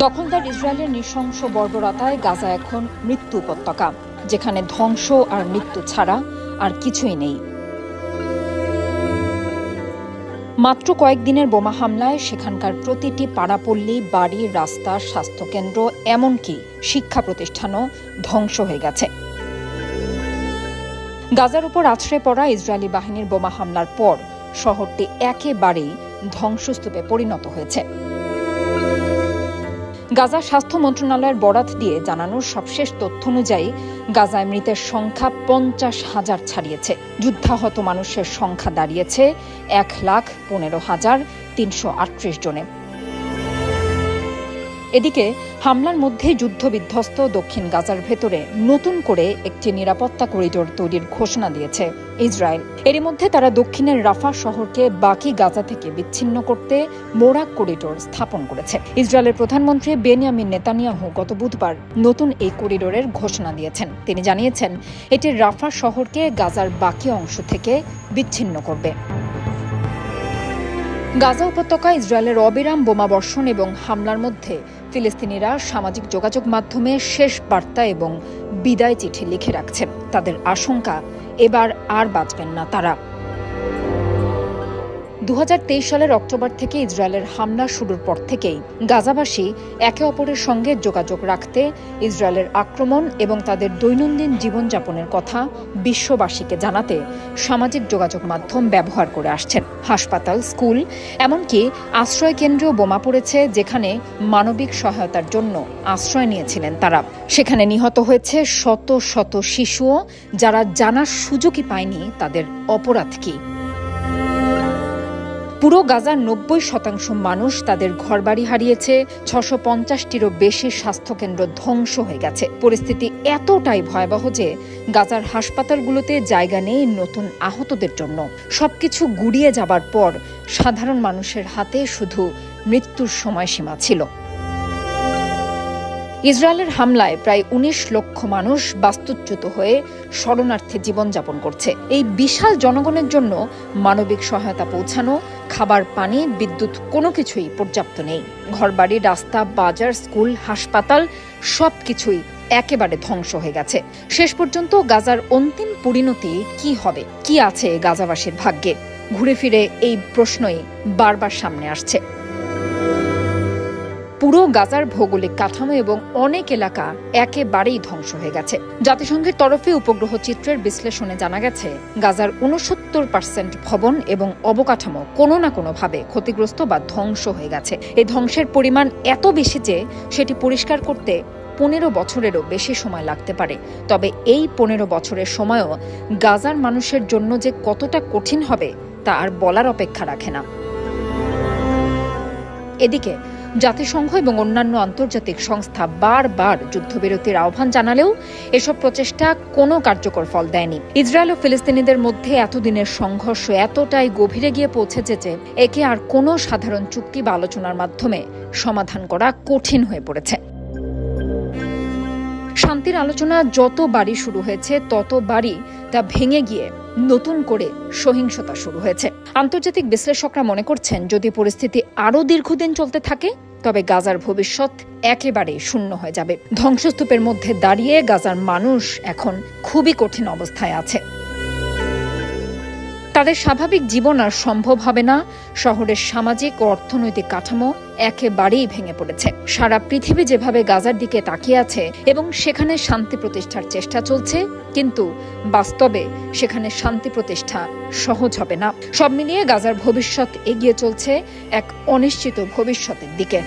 দখলদার ইসরায়েলের নৃশংস বর্বরতায় গাজা এখন মৃত্যু উপত্যকা, যেখানে ধ্বংস আর মৃত্যু ছাড়া আর কিছুই নেই। মাত্র কয়েকদিনের বোমা হামলায় সেখানকার প্রতিটি পাড়াপল্লী, বাড়ি, রাস্তা, স্বাস্থ্যকেন্দ্র, এমনকি শিক্ষা প্রতিষ্ঠানও ধ্বংস হয়ে গেছে। গাজার উপর আছড়ে পড়া ইসরায়েলি বাহিনীর বোমা হামলার পর শহরটি একেবারেই ধ্বংসস্তূপে পরিণত হয়েছে। গাজা স্বাস্থ্য মন্ত্রণালয়ের বরাত দিয়ে জানানো সবশেষ তথ্য অনুযায়ী গাজায় মৃতের সংখ্যা 50,000 ছাড়িয়েছে। যুদ্ধাহত মানুষের সংখ্যা দাঁড়িয়েছে 1,15,338 জনে। এদিকে হামলার মধ্যে যুদ্ধবিধ্বস্ত দক্ষিণ গাজার ভেতরে নতুন করে একটি নিরাপত্তা করিডোর তৈরির ঘোষণা দিয়েছে ইসরায়েল। এরই মধ্যে তারা দক্ষিণের রাফা শহরকে বাকি গাজা থেকে বিচ্ছিন্ন করতে মোরাক করিডোর স্থাপন করেছে। ইসরায়েলের প্রধানমন্ত্রী বেনিয়ামিন নেতানিয়াহু গত বুধবার নতুন এই করিডোরের ঘোষণা দিয়েছেন। তিনি জানিয়েছেন এটি রাফা শহরকে গাজার বাকি অংশ থেকে বিচ্ছিন্ন করবে। গাজা উপত্যকায় ইসরায়েলের অবিরাম বোমাবর্ষণ এবং হামলার মধ্যে ফিলিস্তিনিরা সামাজিক যোগাযোগ মাধ্যমে শেষ বার্তা এবং বিদায় চিঠি লিখে রাখছেন। তাদের আশঙ্কা এবার আর বাঁচবেন না তারা। 2023 সালের অক্টোবর থেকে ইসরায়েলের হামলা শুরুর পর থেকেই গাজাবাসী একে অপরের সঙ্গে যোগাযোগ রাখতে ইসরায়েলের আক্রমণ এবং তাদের দৈনন্দিন জীবনযাপনের কথা বিশ্ববাসীকে জানাতে সামাজিক যোগাযোগ মাধ্যম ব্যবহার করে আসছেন। হাসপাতাল, স্কুল, এমনকি আশ্রয় কেন্দ্রেও বোমা পড়েছে, যেখানে মানবিক সহায়তার জন্য আশ্রয় নিয়েছিলেন তারা। সেখানে নিহত হয়েছে শত শত শিশুও, যারা জানার সুযোগই পায়নি তাদের অপরাধ কি। পুরো গাজার 90% মানুষ তাদের ঘরবাড়ি হারিয়েছে, 650টিরও বেশি স্বাস্থ্যকেন্দ্র ধ্বংস হয়ে গেছে। পরিস্থিতি এতটাই ভয়াবহ যে গাজার হাসপাতালগুলোতে জায়গা নেই নতুন আহতদের জন্য। সবকিছু গুড়িয়ে যাবার পর সাধারণ মানুষের হাতে শুধু মৃত্যুর সময়সীমা ছিল। ইসরায়েলের হামলায় প্রায় 19 লক্ষ মানুষ বাস্তুচ্যুত হয়ে শরণার্থী জীবনযাপন করছে। এই বিশাল জনগণের জন্য মানবিক সহায়তা পৌঁছানো, খাবার, পানি, বিদ্যুৎ কোনো কিছুই পর্যাপ্ত নেই। ঘরবাড়ি, রাস্তা, বাজার, স্কুল, হাসপাতাল সবকিছুই একেবারে ধ্বংস হয়ে গেছে। শেষ পর্যন্ত গাজার অন্তিম পরিণতি কি হবে, কি আছে গাজাবাসীর ভাগ্যে? ঘুরে ফিরে এই প্রশ্নই বারবার সামনে আসছে। পুরো গাজার ভৌগোলিক কাঠামো এবং অনেক এলাকা একেবারেই ধ্বংস হয়ে গেছে। জাতিসংঘের তরফে উপগ্রহ চিত্রের বিশ্লেষণে জানা গেছে গাজার 69% ভবন এবং অবকাঠামো কোনো না কোনোভাবে ক্ষতিগ্রস্ত বা ধ্বংস হয়ে গেছে। এই ধ্বংসের পরিমাণ এত বেশি যে সেটি পরিষ্কার করতে 15 বছরেরও বেশি সময় লাগতে পারে। তবে এই 15 বছরের সময়ও গাজার মানুষের জন্য যে কতটা কঠিন হবে তা আর বলার অপেক্ষা রাখে না। এদিকে জাতিসংঘ এবং অন্যান্য আন্তর্জাতিক সংস্থা বারবার যুদ্ধবিরতির আহ্বান জানালেও এসব প্রচেষ্টা কোনো কার্যকর ফল দেয়নি। ইসরায়েল ও ফিলিস্তিনিদের মধ্যে এতদিনের সংঘর্ষ এতটাই গভীরে গিয়ে পৌঁছেছে যে একে আর কোনো সাধারণ চুক্তি বা আলোচনার মাধ্যমে সমাধান করা কঠিন হয়ে পড়েছে। শান্তির আলোচনা যতবারই শুরু হয়েছে ততবারই তা ভেঙে গিয়ে নতুন করে সহিংসতা শুরু হয়েছে। আন্তর্জাতিক বিশ্লেষকরা মনে করছেন যদি পরিস্থিতি আরও দীর্ঘদিন চলতে থাকে তবে গাজার ভবিষ্যৎ একেবারে শূন্য হয়ে যাবে। ধ্বংসস্তূপের মধ্যে দাঁড়িয়ে গাজার মানুষ এখন খুবই কঠিন অবস্থায় আছে। তাদের স্বাভাবিক জীবন আর সম্ভব হবে না। শহরের সামাজিক ও অর্থনৈতিক কাঠামো একেবারেই ভেঙে পড়েছে। সারা পৃথিবী যেভাবে গাজার দিকে তাকিয়ে আছে এবং সেখানে শান্তি প্রতিষ্ঠার চেষ্টা চলছে, কিন্তু বাস্তবে সেখানে শান্তি প্রতিষ্ঠা সহজ হবে না। সব মিলিয়ে গাজার ভবিষ্যৎ এগিয়ে চলছে এক অনিশ্চিত ভবিষ্যতের দিকে।